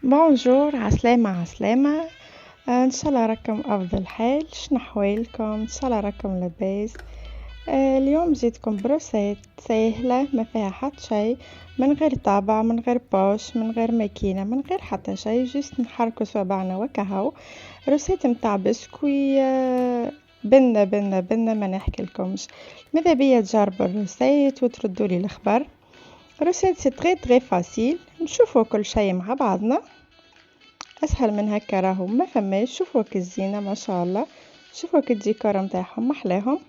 بونجور، عسلامة عسلامة. ان شاء الله راكم افضل حال. شنو احوالكم؟ ان شاء الله راكم لاباس. اليوم جيتكم بروسيت سهلة ما فيها حتى شيء، من غير طابع، من غير بوش، من غير ماكينة، من غير حتى شيء، جست نحركوا صباعنا وكهو. روسيت متاع بسكوي. بنا ما نحكي لكمش. ماذا بيا تجربوا الروسيت وتردوا لي الخبر. روسيت سي تري فاسيل. نشوفوا كل شيء مع بعضنا. اسهل من هكا راهو ما فماش. شوفوا كالزينه ما شاء الله، شوفوا كالديكور نتاعهم محلاهم.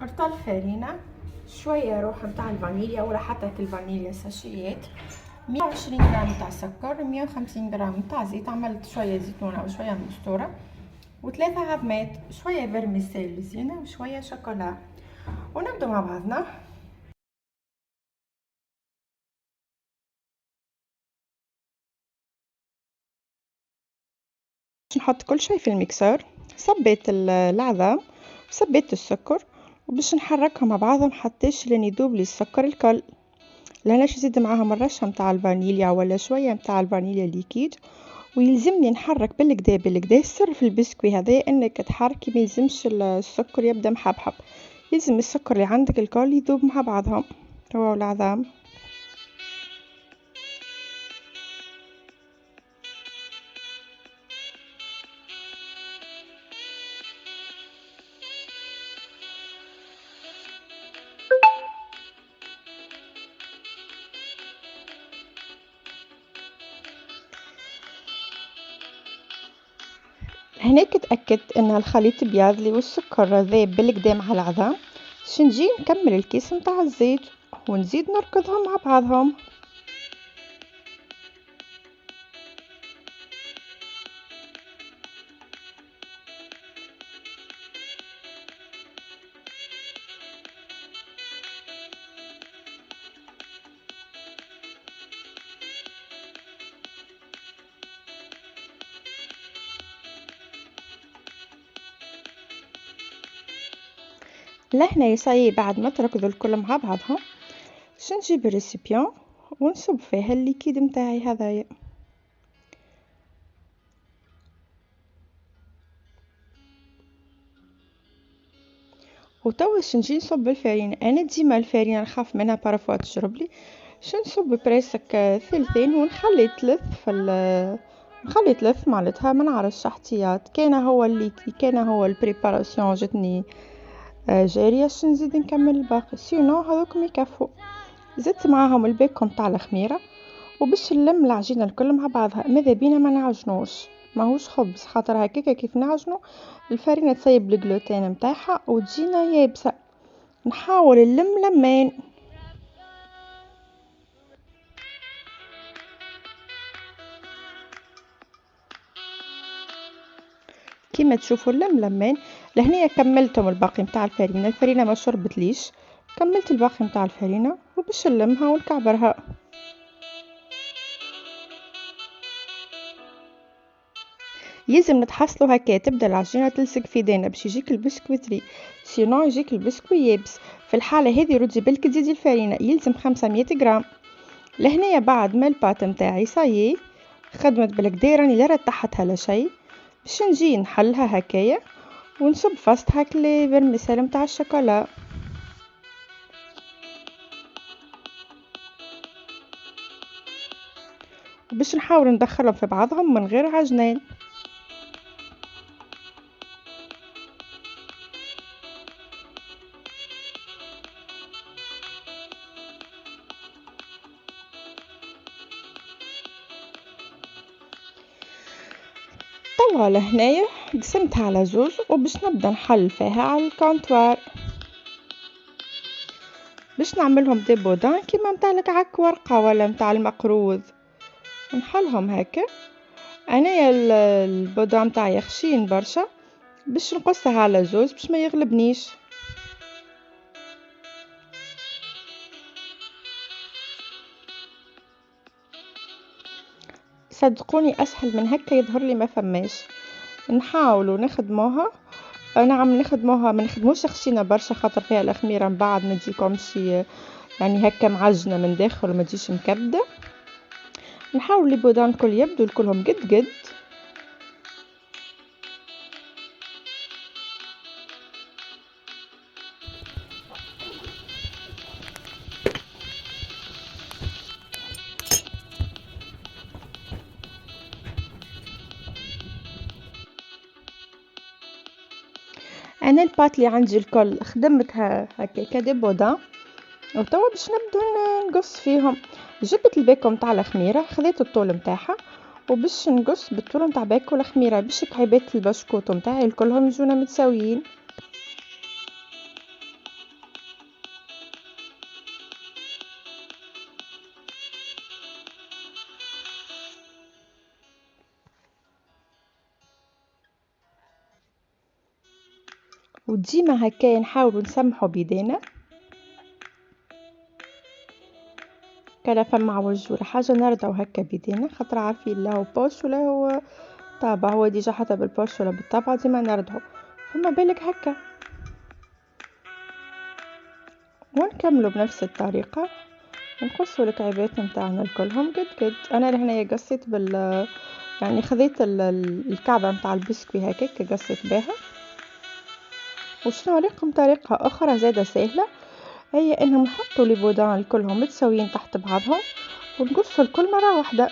رطل فرينه، شويه روح نتاع الفانيليا ولا حتى الفانيليا ساشيات، 120 غرام تاع سكر، 150 غرام تاع زيت، عملت شويه زيتونه وشويه مستوره، وثلاثه عظمات، شويه فيرميسيل زينه وشويه شوكولا. ونبدو مع بعضنا. نحط كل شيء في الميكسر. صبيت العظام وصبيت السكر وباش نحركهم مع بعضهم حتىش لين يذوب لي السكر الكل. لهناش نزيد معاهم الرشه نتاع الفانيليا ولا شويه نتاع الفانيليا ليكيد، ويلزمني نحرك بالكدا. السر في البسكوي هذا انك تحركي، ما يلزمش السكر يبدا محبحب، يلزم السكر اللي عندك الكل يذوب مع بعضهم هو العظام. هناك تأكدت ان الخليط بياضلي والسكر ذاب بالكدا مع العظام. شنجي نكمل الكيس متاع الزيت ونزيد نركضهم مع بعضهم. لهنا يصاي بعد ما تركضوا الكل مع بعضهم، نجيب الريسيبيون ونصب فيها الليكيد متاعي هذايا. وتوا نجي نصب الفارينة. انا ديما الفارينة نخاف منها بارفوا تشرب لي، نصب بريسك ثلثين ونخلي تلث نخلي تلث معناتها ما نعرفش احتياط. كان هو الليكي كان هو البريباراسيون جتني جارية، نزيد نكمل الباقي. سينو هذوك يكفوا. زدت معاهم البيكون تاع الخميره وباش نلم العجينه الكل مع بعضها. ماذا بينا ما نعجنوش، ماهوش خبز، خاطر هكاكا كيف نعجنو الفرينه تسيب الجلوتين نتاعها وتجينا يابسه. نحاول نلم لمين. كيما تشوفوا لمين. لهنا كملتهم الباقي نتاع الفرينه ما شربت ليش، كملت الباقي نتاع الفرينه وباش نلمها ونكعبرها. يلزم نتحصلوا هكا، تبدا العجينه تلصق في ايدينا باش يجيك البسكويت طري، سينو يجيك البسكوي يابس. في الحاله هذه ردي بالك تزيدي الفرينه، يلزم 500 غرام. لهنايا بعد ما الباط نتاعي صايي خدمت بالكدا، راني لا رتحتها لا شيء، باش نجي نحلها هكايا ونصب فاست هاك لي فيرميسيل نتاع الشوكولا. باش نحاول ندخلهم في بعضهم من غير عجنين. توا لهنايا قسمتها على زوز وباش نبدا نحل فيها على الكونتوار باش نعملهم دي بودان كيما نتاع الكعك ورقه ولا نتاع المقروض. نحلهم هكا. انايا البودان تاعي خشين برشا باش نقصها على زوز باش ما يغلبنيش. صدقوني اسهل من هكا يظهر لي ما فماش. نحاولوا نخدموها. نعم نخدموها، ما نخدموش خشينه برشا خاطر فيها الخميره من بعد ما تجيكمش يعني هكا معجنه من داخل وما تجيش مكبده. نحاول لي بودان الكل يبدو الكلهم قد. انا البات اللي عندي الكل خدمتها هكاكا دي بودان، وتوا باش نبدو نقص فيهم. جبت الباكو نتاع الخميره، خذيت الطول نتاعها وباش نقص بالطول نتاع باكو الخميره باش كعيبات البسكوت نتاعي الكلهم يجونا متساويين. وديما هكا نحاولوا نسمحوا بيدينا كان فما عوج ولا حاجه نرضوا هكا بيدينا، خاطر عارفين لا هو بوش ولا هو طابع، هو ديجا حتى بالبوش ولا بالطابع ديما نرضعوا، فما بالك هكا. ونكملوا بنفس الطريقه، نقصوا الكعيبات نتاعنا الكلهم قد. انا لهنايا قصيت يعني خذيت الكعبه نتاع البسكوي هكاك قصيت بها. وشنو نوريكم طريقه اخرى زاده سهله، هي انهم نحطوا لي بودان كلهم متساويين تحت بعضهم ونقصوا الكل مره واحده.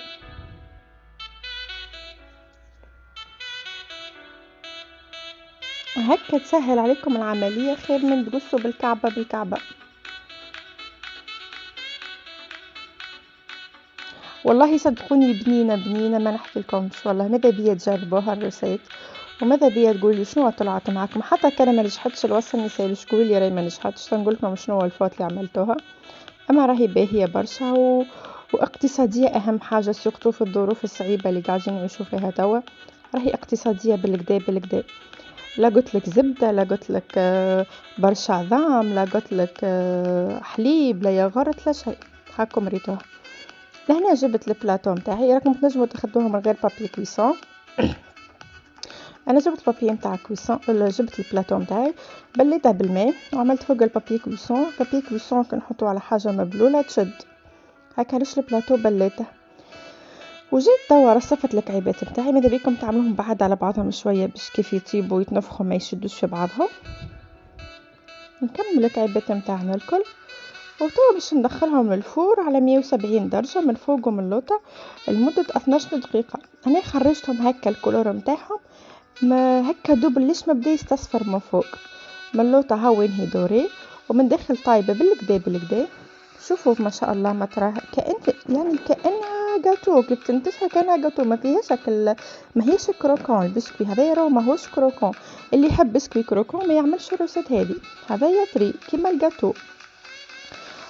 هكا تسهل عليكم العمليه خير من تقصوا بالكعبه. والله صدقوني بنينه ما نحكي لكمش، والله ماذا بيا تجربوها الرسيت وماذا بيا تقولي شنو طلعت معكم. حتى كان ما نجحتش الوصفه ما يسالش تقولي لي راهي ما نجحتش، نقول لكم شنو هو الفوت اللي عملتوها. اما راهي باهيه برشا واقتصاديه اهم حاجه، سورتو في الظروف الصعيبه اللي قاعدين نعيشوا فيها توا. راهي اقتصاديه بالكدا. لا قلت لك زبده، لا قلت لك برشا عظام، لا قلت لك حليب، لا ياغورت، لا شيء. هاكم ريتوها. لهنا جبت البلاطو نتاعي، راكم تنجموا تاخذوها من غير بابي كويسون. انا جبت البابي نتاع كويسون، جبت البلاطو نتاعي بليته بالماء وعملت فوق البابي كويسون. بابي كويسون كنحطوه على حاجه مبلوله تشد هكا، علاش البلاطو بليته. وجيت توا رصفت الكعيبات نتاعي، ماذا بيكم تعملوهم بعد على بعضهم شويه باش كيف يطيبوا ويتنفخوا ما يشدوش في بعضهم. نكمل الكعيبات نتاعنا الكل وتوا باش ندخلهم للفور على 170 درجه من فوق ومن اللوطه لمده 12 دقيقه. انا خرجتهم هكا الكولور نتاعهم ما هكا دوب ليش ما بدا يستصفر من فوق، من اللوطه ها وين هي دوري ومن داخل طايبه بالكدا. شوفوا ما شاء الله، ما تراه كانها جاتو، كيف تنتجها كانها جاتو، ما فيهاش شكل، ما هيش كروكون. البسكوي هذايا راه ماهوش كروكون، اللي يحب بسكوي كروكون ما يعملش الروسيت هذه، هذايا طري كيما الجاتو.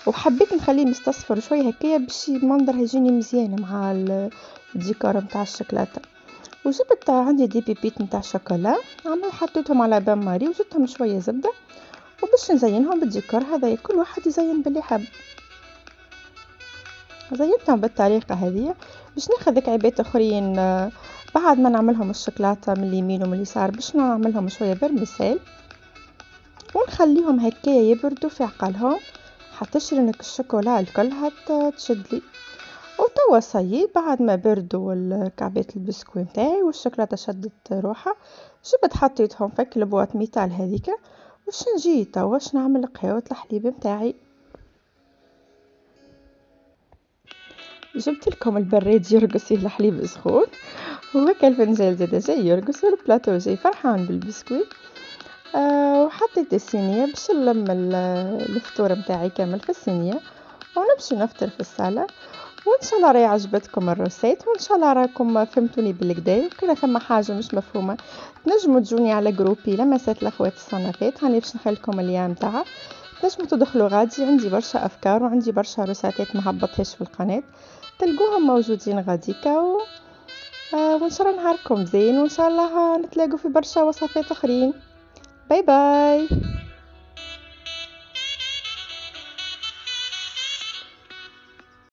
وحبيت نخليه مستصفر شويه هكايا باش المنظر يجيني مزيان مع الديكور نتاع الشوكولاته. وجبت عندي دي بيبيت نتاع شوكولا، حطيتهم على بان ماري وزدتهم شويه زبده وباش نزينهم بالديكور هذا، كل واحد يزين باللي حب. زينتهم بالطريقه هذه باش ناخذ كعيبات اخرين بعد ما نعملهم الشوكولاته من اليمين ومن اليسار باش نعملهم شويه برمسال ونخليهم هكايا يبردوا في عقلهم حتى شرنك الشوكولا الكلها تشدلي. وتوا صايي بعد ما بردوا الكعبات البسكوي نتاعي والشوكولاته شدت روحها، جبت حطيتهم في البواط ميتال هذيك. واش نجي توا واش نعمل قهوه الحليب نتاعي. جبت لكم البراد يرقص فيه الحليب سخون، وهكا الفنجان زاده جاي يرقص والبلاطو جاي فرحان بالبسكوي. وحطيت الصينيه باش نلم الفطور نتاعي كامل في الصينيه ونمشي نفطر في الصاله. وان شاء الله راهي عجبتكم الروسيت، وان شاء الله راكم فهمتوني بالكدا. وكان فما حاجه مش مفهومه تنجموا تجوني على جروبي لمسات الاخوات الصنافات، هاني باش نخليكم اللين نتاعها، تنجموا تدخلوا غادي، عندي برشا افكار وعندي برشا روسيتات ما هبطتهاش في القناه، تلقوهم موجودين غاديكا وان شاء الله نهاركم زين، وان شاء الله نتلاقوا في برشا وصفات اخرين. باي باي.